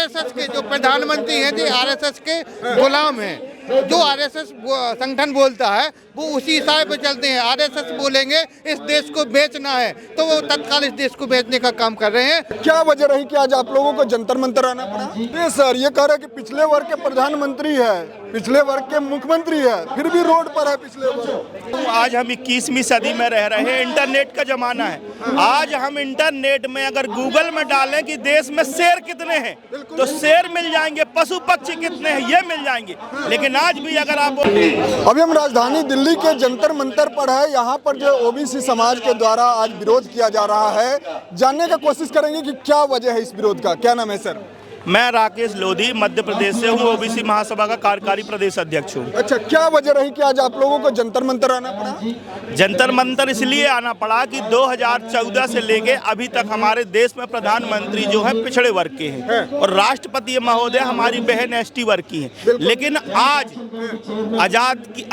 RSS के जो प्रधानमंत्री हैं, जो आरएसएस के गुलाम हैं। जो आरएसएस संगठन बोलता है वो उसी हिसाब पे चलते हैं। आरएसएस बोलेंगे इस देश को बेचना है तो वो तत्काल इस देश को बेचने का काम कर रहे हैं। क्या वजह रही कि आज आप लोगों को जंतर मंतर आना पड़ा? ये सर ये कह रहे हैं कि पिछले वर्ग के प्रधानमंत्री है, पिछले वर्ग के मुख्यमंत्री है, फिर भी रोड पर है पिछले वर्ग। आज हम 21वीं सदी में रह रहे हैं, इंटरनेट का जमाना है। आज हम इंटरनेट में अगर गूगल में डालें कि देश में शेर कितने हैं तो शेर मिल जाएंगे, पशु पक्षी कितने हैं ये मिल जाएंगे। लेकिन आज भी अगर आप अभी हम राजधानी दिल्ली के जंतर मंतर पर है। यहाँ पर जो ओबीसी समाज के द्वारा आज विरोध किया जा रहा है, जानने का कोशिश करेंगे कि क्या वजह है इस विरोध का। क्या नाम है सर? मैं राकेश लोधी मध्य प्रदेश से हूँ, ओबीसी महासभा का कार्यकारी प्रदेश अध्यक्ष हूँ। अच्छा, क्या वजह रही कि आज आप लोगों को जंतर मंतर आना पड़ा? जंतर मंतर इसलिए आना पड़ा कि 2014 से लेके अभी तक हमारे देश में प्रधानमंत्री जो है पिछड़े वर्ग के हैं और राष्ट्रपति महोदय हमारी बहन एसटी वर्ग की हैं। लेकिन आज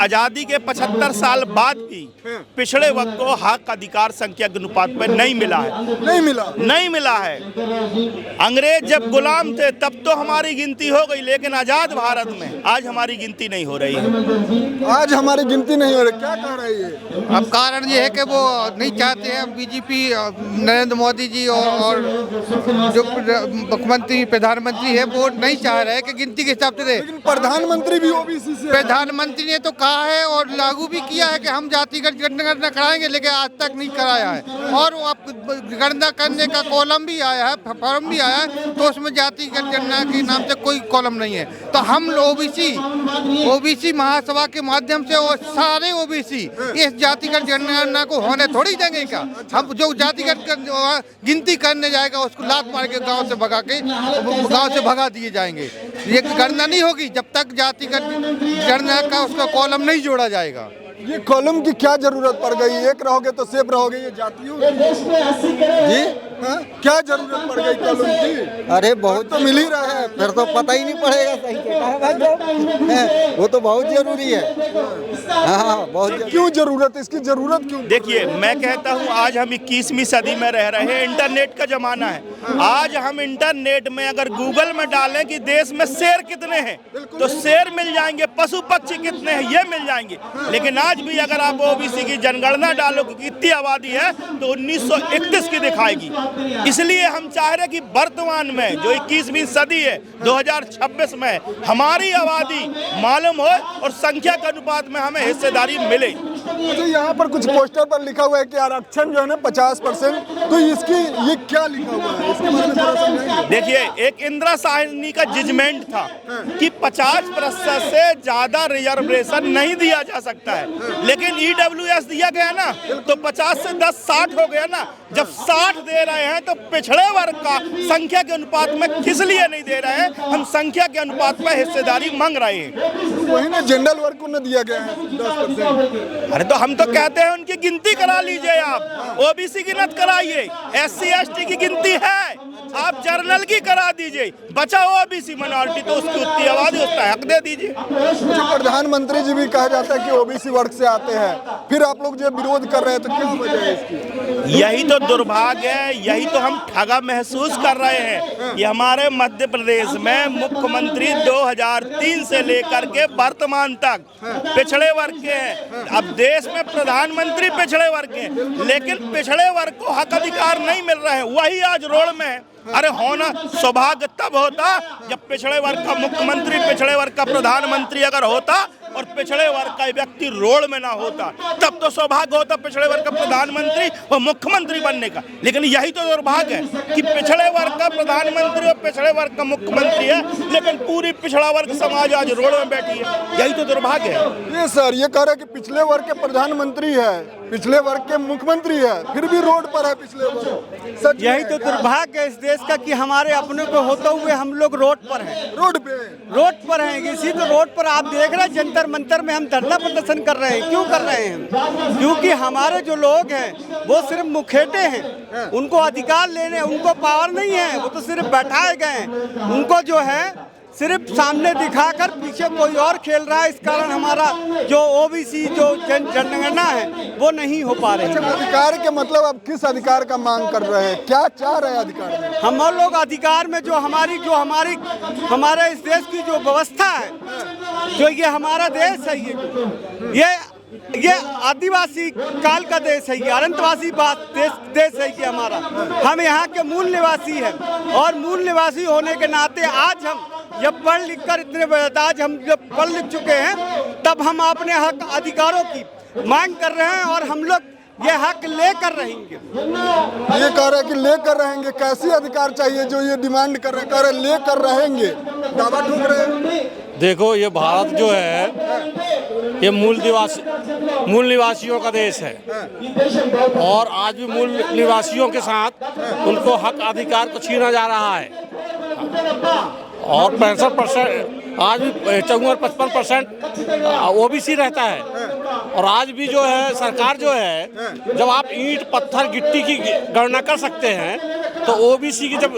आजादी के 75 साल बाद भी पिछड़े वर्ग को हक अधिकार संख्या के अनुपात में नहीं मिला है। नहीं मिला है। अंग्रेज जब गुलाम थे तब तो हमारी गिनती हो गई, लेकिन आजाद भारत में आज हमारी गिनती नहीं हो रही है। आज हमारी गिनती नहीं हो रही, क्या कह रही है? अब कारण ये है कि वो नहीं चाहते हैं बीजेपी, नरेंद्र मोदी जी और जो मुख्यमंत्री प्रधानमंत्री है वो नहीं चाह रहे कि गिनती के हिसाब से रहे। लेकिन प्रधानमंत्री भी ओबीसी से है। प्रधानमंत्री ने तो कहा है और लागू भी किया है कि हम जातिगत जनगणना कराएंगे, लेकिन आज तक नहीं कराया है। और अब गणना करने का कॉलम भी आया है, फॉर्म भी आया है, तो उसमें जातिगत जनगणना के नाम से कोई कॉलम नहीं है। तो हम ओबीसी महासभा के माध्यम से और सारे ओबीसी इस जातिगत जनगणना को होने थोड़ी देंगे। क्या हम जो जातिगत गिनती करने जाएगा उसको लात मार के गांव से भगा दिए जाएंगे। ये गणना नहीं होगी जब तक जातिगत जनगणना का उसका कॉलम नहीं जोड़ा जाएगा। ये कॉलम की क्या जरूरत पड़ गई? एक रहोगे तो सेफ रहोगे, ये जातियों जी हाँ? क्या जरूरत पड़ गई कॉलम की? अरे बहुत तो मिल ही रहा है, फिर तो पता ही नहीं पड़ेगा सही से कहाँ भाग जाओ। वो तो बहुत जरूरी है। हाँ बहुत क्यों जरूरत? इसकी जरूरत क्यों? देखिए, मैं कहता हूँ आज हम 21वीं सदी में रह रहे हैं, इंटरनेट का जमाना है। आज हम इंटरनेट में अगर गूगल में डालें कि देश में शेर कितने हैं तो शेर मिल जाएंगे, पशु पक्षी कितने हैं ये मिल जाएंगे। लेकिन आज भी अगर आप ओबीसी की जनगणना डालो कि कितनी आबादी है तो 1931 की दिखाएगी। इसलिए हम चाह रहे कि वर्तमान में जो 21वीं सदी है 2026 में हमारी आबादी मालूम हो और संख्या के अनुपात में हमें हिस्सेदारी मिले। अच्छा, यहाँ पर कुछ पोस्टर पर लिखा हुआ है कि आरक्षण जो है ना 50%, तो इसकी ये क्या लिखा हुआ है? इसके बारे में थोड़ा समझाइए। देखिए, एक इंदिरा साहनी का जजमेंट था कि 50% से ज्यादा रिजर्वेशन नहीं दिया जा सकता है, लेकिन ईडब्ल्यूएस दिया गया ना तो 50 से 10 60 हो गया ना। जब 60 दे रहे हैं तो पिछड़े वर्ग का संख्या के अनुपात में किस लिए नहीं दे रहे हैं? हम संख्या के अनुपात में हिस्सेदारी मांग रहे हैं। वही ना जनरल वर्ग को न दिया गया है 10%। अरे तो हम तो कहते हैं उनकी गिनती करा लीजिए, आप ओबीसी की मत कराइए, SC ST की गिनती है, आप जर्नल की करा दीजिए, बचा ओबीसी माइनॉरिटी तो उसकी उतनी आबादी उसका हक दे दीजिए। प्रधानमंत्री जी भी कहा जाता है कि ओबीसी वर्ग से आते हैं, फिर आप लोग जो विरोध कर रहे हैं तो क्या वजह है इसकी? यही तो दुर्भाग्य है, यही तो हम ठगा महसूस कर रहे हैं कि हमारे मध्य प्रदेश में मुख्यमंत्री 2003 से लेकर के वर्तमान तक पिछड़े वर्ग के हैं। अब देश में प्रधानमंत्री पिछड़े वर्ग के हैं, लेकिन पिछड़े वर्ग को हक अधिकार नहीं मिल रहे हैं, वही आज रोड में है। अरे होना सौभाग्य तब होता जब पिछड़े वर्ग का मुख्यमंत्री, पिछड़े वर्ग का प्रधानमंत्री अगर होता और पिछड़े वर्ग का व्यक्ति रोड में ना होता, तब तो सौभाग्य होता पिछड़े वर्ग का प्रधानमंत्री और मुख्यमंत्री बनने का। लेकिन यही तो दुर्भाग्य है कि पिछड़े वर्ग का प्रधानमंत्री और पिछड़े वर्ग का मुख्यमंत्री है, लेकिन पूरी पिछड़ा वर्ग समाज आज रोड में बैठी है। यही तो दुर्भाग्य है। ये सर ये कह रहे हैं कि पिछले वर्ग के प्रधानमंत्री है, पिछले वर्ग के मुख्यमंत्री है, फिर भी रोड पर है पिछले वर्ग। सच यही तो दुर्भाग्य है इस देश का कि हमारे अपने को होते हुए हम लोग रोड पर हैं। रोड पर हैं। इसी तो रोड पर आप देख रहे हैं जंतर मंतर में हम धरना प्रदर्शन कर रहे हैं। क्यों कर रहे हैं? क्योंकि हमारे जो लोग हैं वो सिर्फ मुखेटे हैं, उनको अधिकार लेने, उनको पावर नहीं है, वो तो सिर्फ बैठाए गए हैं। उनको जो है सिर्फ सामने दिखाकर पीछे कोई और खेल रहा है। इस कारण हमारा जो ओबीसी जो जनगणना है वो नहीं हो पा रही है। अधिकार के मतलब आप किस अधिकार का मांग कर रहे हैं, क्या चाह रहे हैं अधिकार में? हम लोग अधिकार में जो हमारे इस देश की जो व्यवस्था है, जो ये हमारा देश है, ये आदिवासी काल का देश है, ये अनंतवासी देश है ये हमारा। हम यहाँ के मूल निवासी हैं और मूल निवासी होने के नाते आज हम जब पढ़ लिख कर आज हम जब पढ़ लिख चुके हैं तब हम अपने हक अधिकारों की मांग कर रहे हैं और हम लोग ये हक लेकर रहेंगे। ये कह रहे हैं कि लेकर रहेंगे, कैसी अधिकार चाहिए जो ये डिमांड कर रहे हैं लेकर रहेंगे, दावा ठोक रहे हैं। देखो ये भारत जो है ये मूल निवासियों का देश है और आज भी मूल निवासियों के साथ उनको हक अधिकार को छीना जा रहा है और 65% आज भी 54-55% ओबीसी रहता है। और आज भी जो है सरकार जो है जब आप ईंट पत्थर गिट्टी की गणना कर सकते हैं तो ओबीसी की जब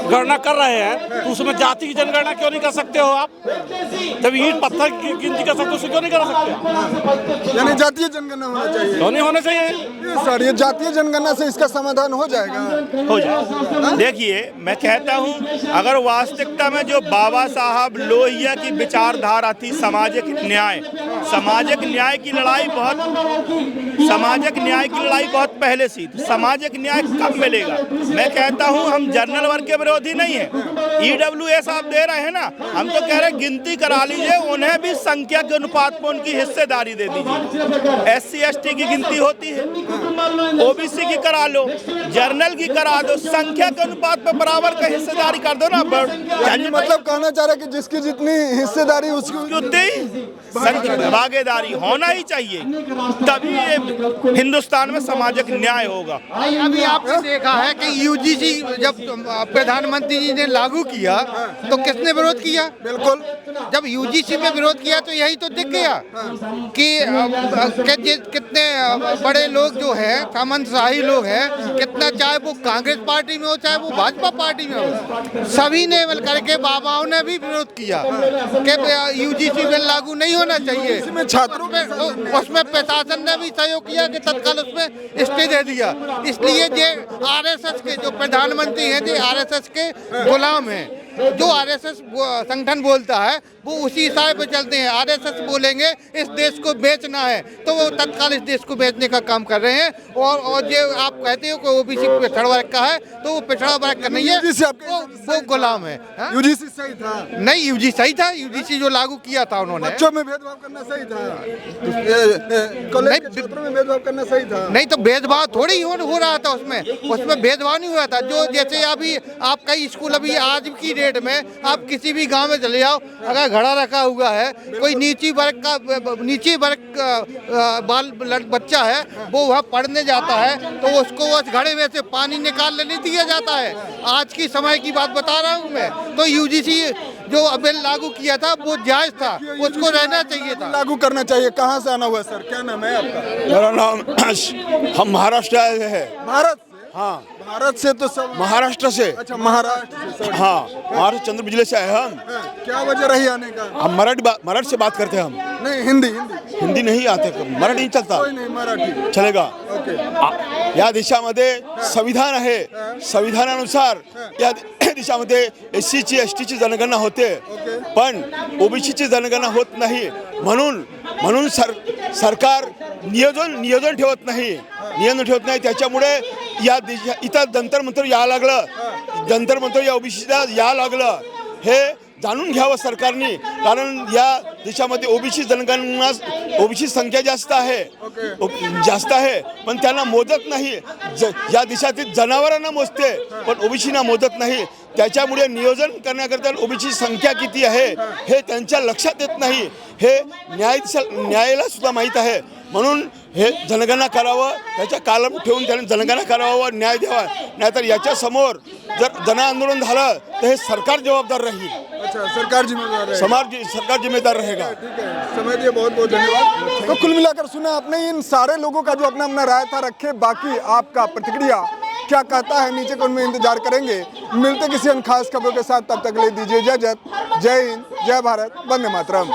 गणना कर रहे हैं तो उसमें जाति की जनगणना क्यों नहीं कर सकते हो आप? जब ईंट पत्थर की गिनती कर सकते हो उसको क्यों नहीं कर सकते? यानी जातीय जनगणना होना चाहिए। क्यों नहीं होना चाहिए? सर ये जातीय जनगणना से इसका समाधान हो जाएगा? हो जाए। देखिए मैं कहता हूँ अगर वास्तविकता में जो बाबा साहब लोहिया की विचारधारा थी सामाजिक न्याय की लड़ाई बहुत पहले से थी। सामाजिक न्याय कब मिलेगा? मैं कहता हूं हम जनरल वर्ग के विरोधी नहीं है। EWS आप दे रहे हैं ना, हम तो कह रहे हैं गिनती करा लीजिए, उन्हें भी संख्या के अनुपात में उनकी हिस्सेदारी दे दीजिए। SC ST की गिनती होती है, OBC की करा लो, जर्नल की करा दो, संख्या के अनुपात में बराबर का हिस्सेदारी कर दो ना। मतलब कहना चाह रहे हैं कि जिसकी जितनी हिस्सेदारी उसकी उतनी भागीदारी होना ही चाहिए, तभी ये हिंदुस्तान में सामाजिक न्याय होगा। अभी आपने देखा है कि UGC जब प्रधानमंत्री जी ने लागू किया तो किसने विरोध किया? बिल्कुल, जब UGC में विरोध किया तो यही तो दिख गया कि कितने बड़े लोग जो है सामंतशाही लोग हैं, कितना चाहे वो कांग्रेस पार्टी में हो चाहे वो भाजपा पार्टी में हो, सभी ने मिल करके बाबाओं ने भी विरोध किया कि UGC में लागू नहीं होना चाहिए। इसमें छात्रों में उसमें प्रशासन ने भी सहयोग किया कि तत्काल उसमें स्टे दे दिया। इसलिए ये RSS के जो प्रधानमंत्री हैं ये RSS के गुलाम हैं। जो RSS संगठन बोलता है वो उसी इशारे पर चलते हैं। RSS बोलेंगे इस देश को बेचना है तो वो तत्काल इस देश को बेचने का काम कर रहे हैं। और जो आप कहते हो कि OBC पिछड़ा वर्ग का है तो वो पिछड़ा वर्ग का नहीं है, वो गुलाम है। UGC सही था? नहीं, UGC सही था। UGC जो लागू किया था उन्होंने, बच्चों में भेदभाव करना सही था, कॉलेज के छात्रों में भेदभाव करना सही था? नहीं तो भेदभाव थोड़ी हो रहा था उसमें भेदभाव नहीं हुआ था। जो जैसे अभी आप कई स्कूल अभी आज की डेट में आप किसी भी गांव में चले जाओ, अगर घड़ा रखा हुआ है, कोई नीची वर्ग का बाल बच्चा है वो वहाँ पढ़ने जाता है तो उसको उस घड़े में से पानी निकालने नहीं दिया जाता है। आज की समय की बात बता रहा हूँ मैं। तो UGC जो बिल लागू किया था वो जायज था, उसको रहना चाहिए था, लागू करना चाहिए। कहाँ से आना हुआ सर, क्या नाम है आपका? मेरा नाम हम महाराष्ट्र आए हैं। भारत से? हाँ, भारत से तो सब महाराष्ट्र से। अच्छा, महाराष्ट्र से। हाँ, महाराष्ट्र चंद्र बिजली से आए हम। क्या वजह रही आने का? हम मराठी से बात करते हैं हम। नहीं, हिंदी नहीं आते, मराठी नहीं चलता। कोई नहीं, मराठी चलेगा। ओके। या देशामध्ये संविधान आहे, संविधानानुसार या देशामध्ये SC ची ST ची जनगणना होते, पण OBC ची जनगणना होत नाही। म्हणून सरकार नियोजन ठेवत नाही, त्याच्यामुळे या इथं जंतर मंतर या OBC या लागलं हे जाणून घ्यावं सरकारने। कारण या देशामध्ये OBC संख्या जास्त आहे पण त्यांना मोजत नाही। या देशातील जनावरांना मोजते पण OBCना मोजत नाही। त्याच्यामुळे नियोजन करण्याकरता OBC संख्या किती आहे हे त्यांच्या लक्षात येत नाही। हे न्यायाला सुद्धा माहीत आहे। म्हणून हे जनगणना करावं, त्याच्या कालम ठेवून त्याने जनगणना करावं, न्याय द्यावा। नाहीतर याच्या समोर जर जन आंदोलन झालं तर हे सरकार जबाबदार राहील। अच्छा, सरकार जिम्मेदार है, सरकार जिम्मेदार रहेगा। ठीक है, समय दिए बहुत बहुत धन्यवाद। तो कुल मिलाकर सुना आपने इन सारे लोगों का जो अपना राय था रखे। बाकी आपका प्रतिक्रिया क्या कहता है नीचे कमेंट में इंतजार करेंगे। मिलते किसी अन्य खास खबरों के साथ, तब तक के लिए दीजिए इजाजत। जय हिंद, जय भारत, वंदे मातरम।